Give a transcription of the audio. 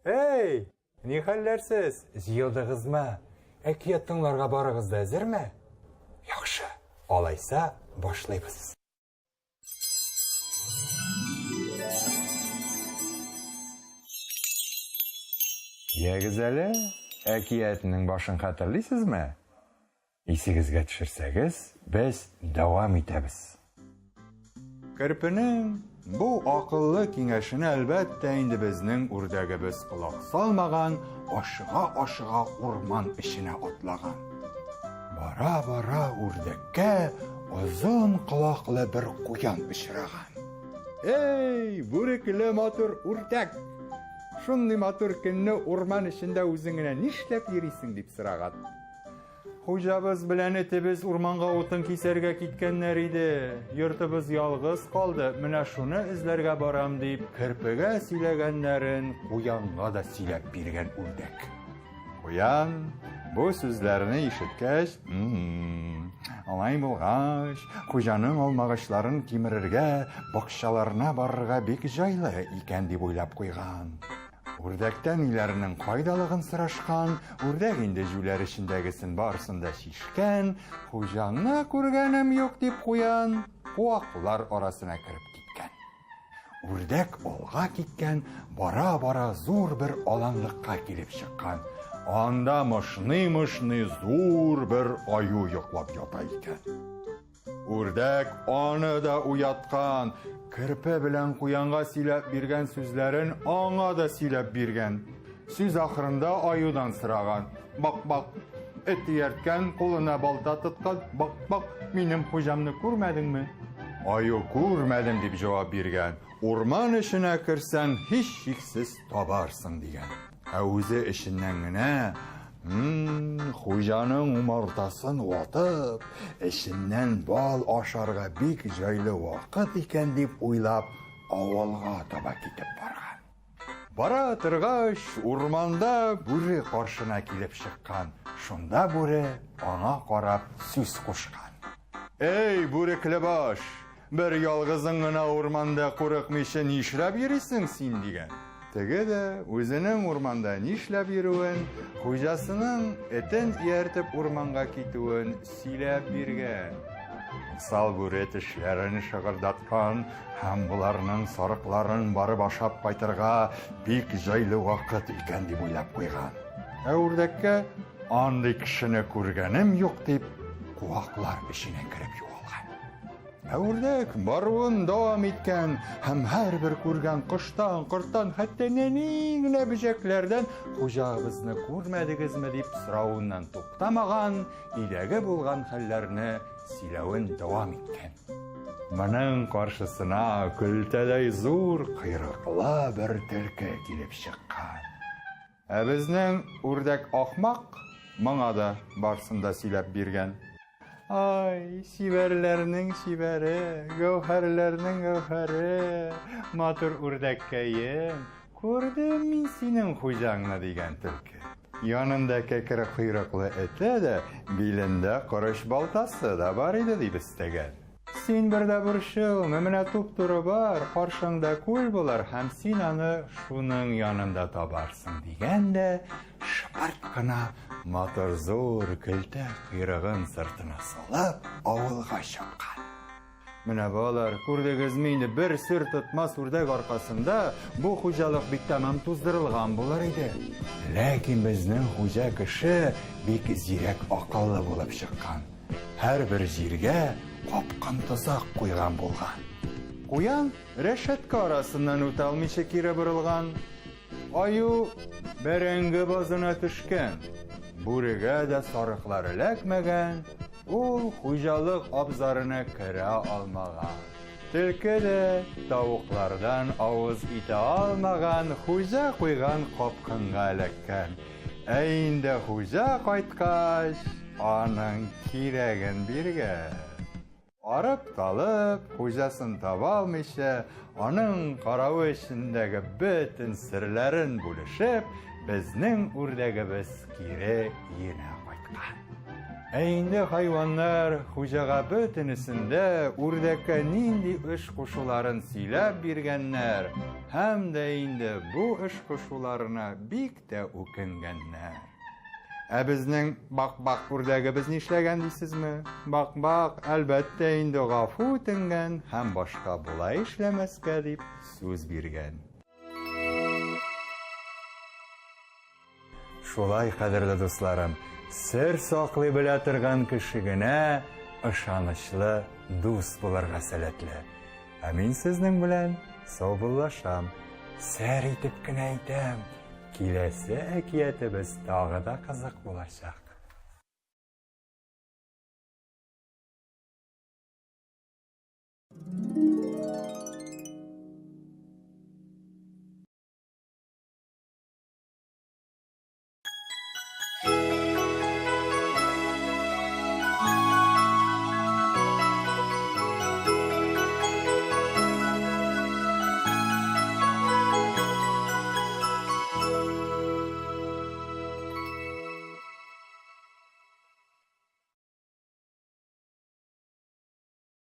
Эй, не хәлләрсез? Җыелдыгызмы? Әкият тыңларга барыгыз да әзерме? Яхшы, алайса башлыйбыз. Ягез әле, әкиятның башын хәтерлисезме? Исегезгә төшерсәгез, без дәвам итәбез. Керпенең бу акыллы киңәшенә әлбәттә инде безнең үрдәгебез колак салмаган, ашыга урман эченә атлаган. Бара-бара үрдәккә озын колаклы бер куян очраган. Эй, бүрекле матур үрдәк! Шундый матур көнне урман эчендә үзең генә нишләп йөрисең дип сораган. Хуҗабыз белән этебез урманга утын кисәргә киткәннәр иде. Йортыбыз ялгыз калды. Менә шуны эзләргә барам дип, керпегә сөйләгәннәрен куянга да сөйләп биргән үрдәк. Куян бу сүзләрне ишеткәч, алай булгач, хуҗаның алмагачларын кимерергә, бакчаларына барырга бик җайлы икән дип уйлап куйган. Үрдәктән иләренең кайдалыгын сорашкан, үрдәк инде җүләр эчендәгесен барсын да шишкән, хуҗаны күргәнем юк дип куян, куаклар арасына кереп киткән. Үрдәк алга киткән, бара-бара зур бер аланлыкка килеп чыккан. Анда мышный зур бер аю йоклап ята икән. Үрдәк аны да уяткан, керпе белән куянга сөйләп биргән сүзләрен аңа да сөйләп биргән. Сүз ахырында аюдан сораган. Бак, эт иярткән, кулына балта тоткан. Бак, минем хуҗамны күрмәдеңме? Аю күрмәдем дип җавап биргән. Урман эченә керсәң, һич шиксез табарсың дигән. Ә үзе эченнән генә хуҗаның умартасын ватып, эченнән бал ашарга бик җайлы вакыт икән дип уйлап, авылга таба китеп барган. Бара торгач, урманда бүре каршына килеп чыккан. Шунда бүре аңа карап сүз кушкан. Эй, бүрекле баш, бер ялгызың гына урманда курыкмыйча нишләп йөрисең син дигән. Теге дә үзенең урманда нишләп йөрүен, хуҗасының этен ияртеп урманга китүен сөйләп биргән. Сал бүре тешләрен шыгырдаткан һәм буларның сарыкларын барып ашап кайтырга бик җайлы вакыт икән дип уйлап куйган. Ә үрдәккә андый кешене күргәнем юк дип куаклар эченә кереп югалган. Ә үрдәк баруын дәвам иткән һәм һәрбер күргән коштан, корттан, хәтта нәни генә бөҗәкләрдән хуҗабызны күрмәдегезме дип соравыннан туктамаган, өйдәге булган хәлләрне сөйләвен дәвам иткән. Моның каршысына көлтәдәй зур койрыклы бер төлке килеп чыккан. Ә безнең үрдәк ахмак моңа да барсын да сөйләп биргән. Ай, сибәрләрнең сибәре, гәүһәрләрнең гәүһәре, матур үрдәккәем, күрдем мин синең хуҗаңны дигән төлке. Янында кәкре койрыклы эте дә, билендә корыч балтасы да бар иде дип истәгән. Син бердә борчыл, менә туп-туры бар, каршыңда күл булыр, һәм син аны шуның янында табарсың дигән дә, шыпырт кына матур зур көлтә койрыгын сыртына салып, авылга чыккан. Менә балар, күрдегезме инде бер сер тотмас үрдәк аркасында бу хуҗалык бик тәмам туздырылган булыр иде. Ләкин безнең хуҗа кеше бик зирәк акыллы булып чыккан. Һәрбер җиргә капкан тозак куйган булган. Куян рәшәткә арасыннан үтә алмыйча кире борылган. Аю бәрәңге базына төшкән. Бүрегә дә сарыклар эләкмәгән. Ул хуҗалык абзарына керә алмаган. Төлке дә тавыклардан авыз итә алмаган, хуҗа куйган капканга эләккән. Ә инде хуҗа кайткач, аның кирәген биргән. Арып-талып, хуҗасын таба алмыйча, аның каравы эчендәге бөтен серләрен бүлешеп, безнең үрдәгебез кире өенә кайткан. Инде хайваннар хуҗага бөтенесендә үрдәккә нинди эш кушуларын сөйләп биргәннәр, һәм дә инде бу эш кушуларына бик тә үкенгәннәр. Ә безнең бак-бак үрдәгебез нишләгән дисезме? Бак-бак, әлбәттә инде гафу үтенгән һәм башка болай эшләмәскә дип сүз биргән. Шулай, кадерле дусларым, сер саклый белә торган кеше генә ышанычлы дус булырга сәләтле. Ә мин сезнең белән саубуллашам. Сәр итеп кенә әйтәм, киләсе әкиятебез тагы да кызык булачак.